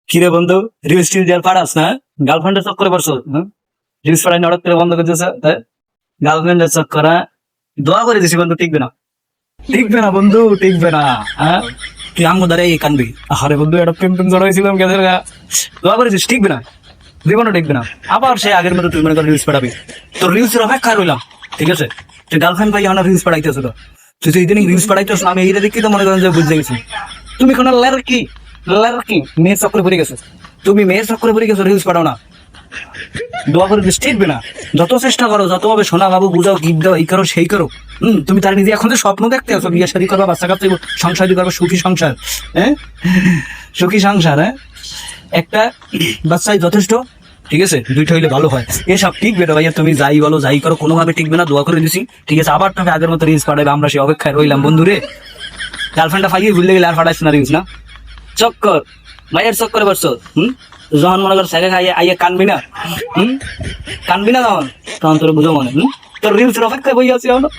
কিরে বন্ধু, reels till দেওয়ার পারাস না? গার্লফ্রেন্ডের চক্করে পড়ছো? রিলস পাড়াই নড়ক করে বন্ধ করে দিয়েছে। গার্লফ্রেন্ডের চক্করা দোয়া করে দিছি বন্ধু, টিকবে না, টিকবে না বন্ধু, টিকবে না। হ্যাঁ, তুই আঙ্গু দাঁড়াই কানবি। আরে বন্ধু, একটা প্রেম টেম জড়াইছিলাম, দোয়া করেছিস, টিকবে না, জীবনও টিকবে না। আবার সে আগের মতো তুই মনে কর রিলস পাঠাবি। তোর রিলসের অপেক্ষা রইলাম, ঠিক আছে? তুই গার্লফ্রেন্ড ভাই আমার রিলস পাঠাইতেছ, তো তুই তো ইদানিং রিলস পাঠাইতেছ না, আমি এইটা দেখি তো মনে করেন যে বুঝতে গেছি তুমি কোনো লারকি, লারকি মেয়ের চক্করে পড়ে গেছো। তুমি মেয়ের চক্করে পড়ে গেছো, রিলস পাঠাও না। দোয়া করে দিস, টিকবে না। যত চেষ্টা করো, যতভাবে শোনা বাবু বুঝাও, গিফট দাও, এই করো সেই করো, তুমি তার নিজে এখন যে স্বপ্ন দেখতে আছো, বিয়ে শাদী করবা, বাচ্চা কাচ্চা সংসার করবা, সুখী সংসার। হ্যাঁ, সুখী সংসার। হ্যাঁ, একটা বাচ্চাই যথেষ্ট, ঠিক আছে? দুইটা হইলে ভালো হয়। এসব টিকবে না ভাইয়া, তুমি যাই বলো যাই করো, কোনোভাবে টিকবে না। দোয়া করে দিছি, ঠিক আছে? আবার তুমি আগের মতো রিলস পাঠাবে, আমরা সেই অপেক্ষায় রইলাম বন্ধুরে। গার্লফ্রেন্ডটা ফাইয়ে ভুললে গেলে আর ফাটাইছ না রিলস, না? চক্কর, মায়ের চক্করে বসছো। যখন মনে কর স্যারে খাইয়ে আইয়ে কানবি না, কানবি না তখন, তখন তোর বুঝো মনে, তোর রিলসের অপেক্ষায় বই আছি আমরা।